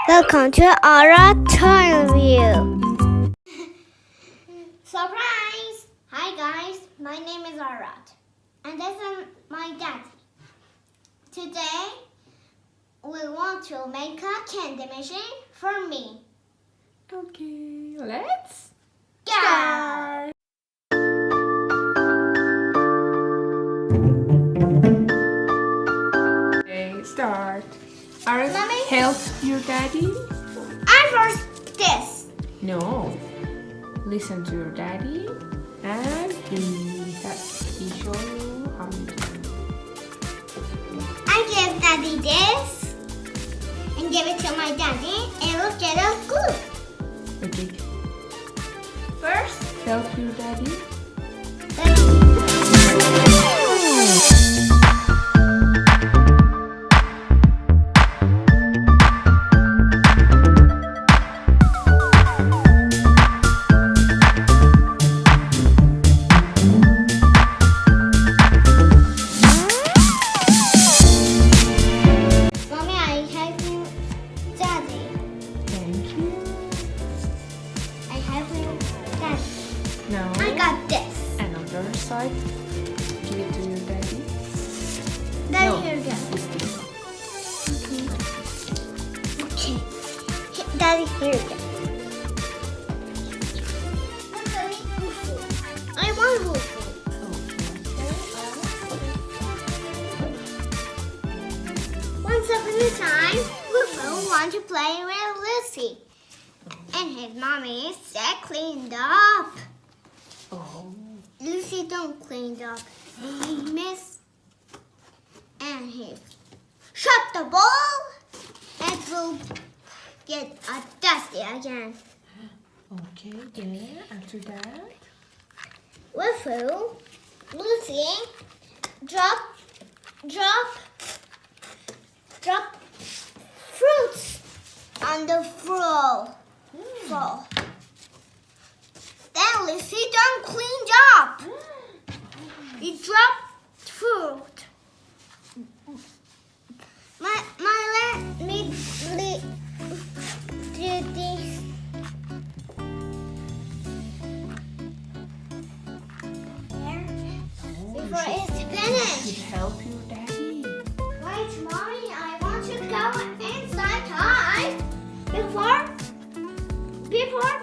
Welcome to Arad View. Surprise! Hi guys, my name is Arad, and this is my daddy. Today, we want to make a candy machine for me. Okay, let's Go! start. Okay, start. Arad, Mommy? help your daddy? I first this. No. Listen to your daddy and he show you how to do. I give daddy this and give it to my daddy and look at it good. Okay. First, Help your daddy. Mommy, I help you, daddy. Thank you. I help you, daddy. Now I got this. another side. Give it to your daddy. Daddy, No. here you go. This. Okay. Daddy, here you go. I want Wufu. Once upon a time, Wufu wanted to play with Lucy. And his mommy said cleaned up. Oh. Lucy don't clean up. He missed. And he shot the ball. And will get dusty again. Okay, then after that. Wufu, Lucy, drop fruits on the floor. Then Lucy don't clean up. He dropped fruit. Let me do this. There. Before it's finished. You help your daddy. Wait, Mommy, I want to go inside time before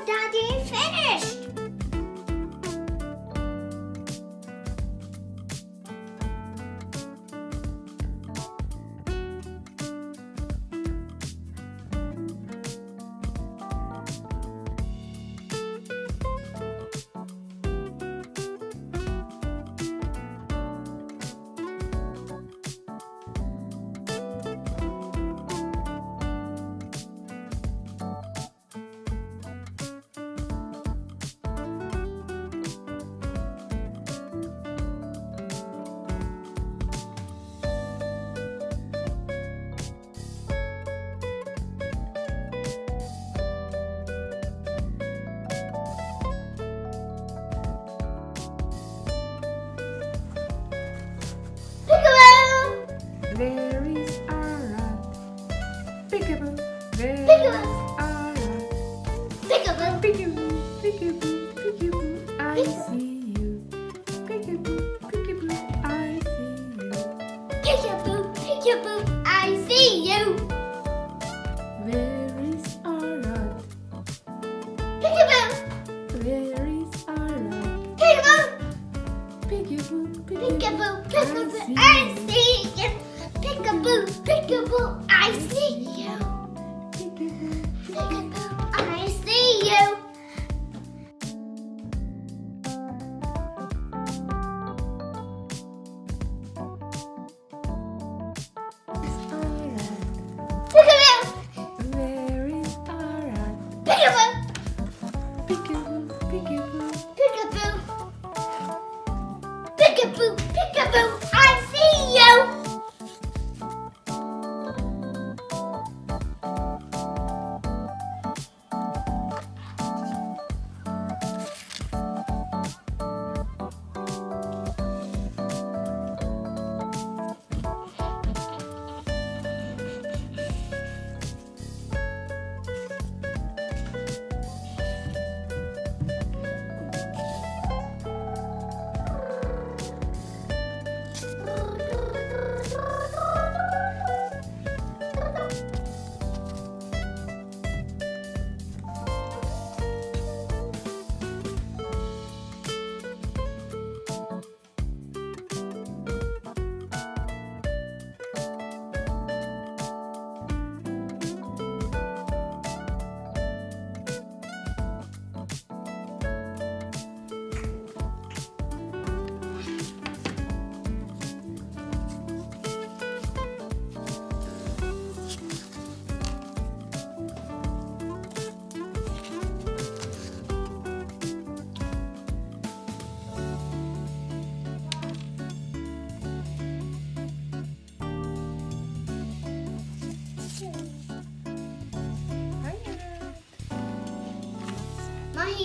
Daddy finished. Peekaboo! Where is Arad? Peekaboo. Where Peekaboo. is Arad? Peekaboo! Peekaboo, peekaboo, peekaboo, I see you. Peekaboo, peekaboo, I see you. Peekaboo! Peekaboo! I see you! Where is Arad? Peekaboo! Where is Arad? Peekaboo! Peekaboo, Peekaboo! Peekaboo! I see you! Peekaboo! Peekaboo! I see you! Peekaboo. Peekaboo! I see you!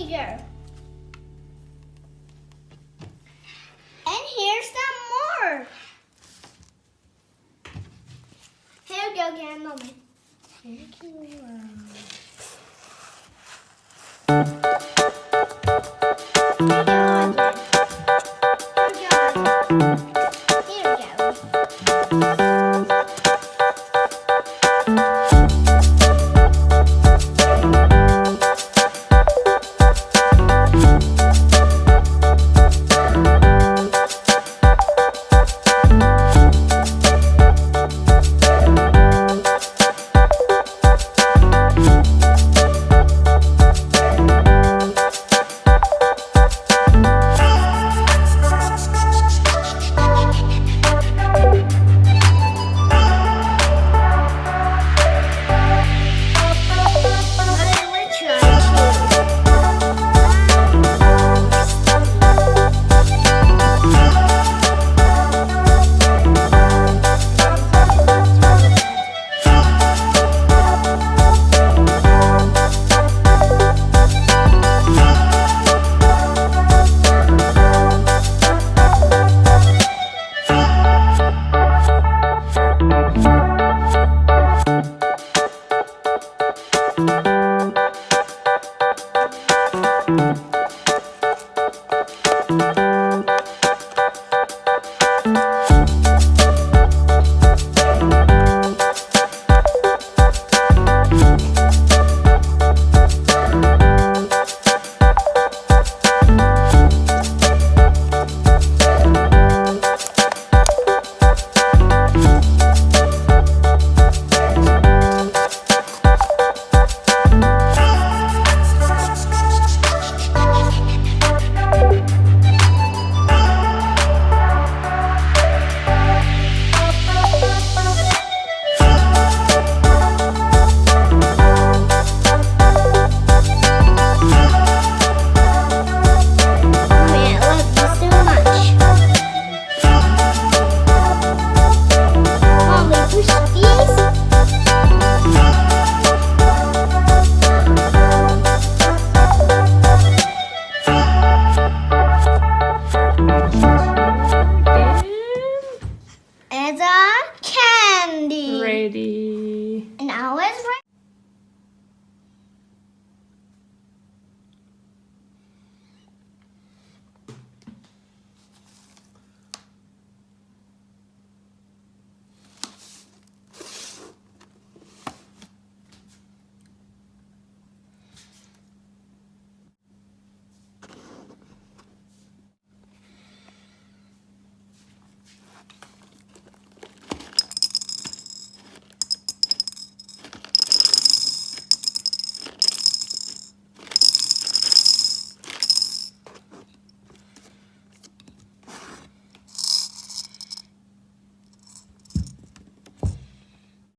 bigger. And here's some more. Here you go, Grandmommy. Thank you.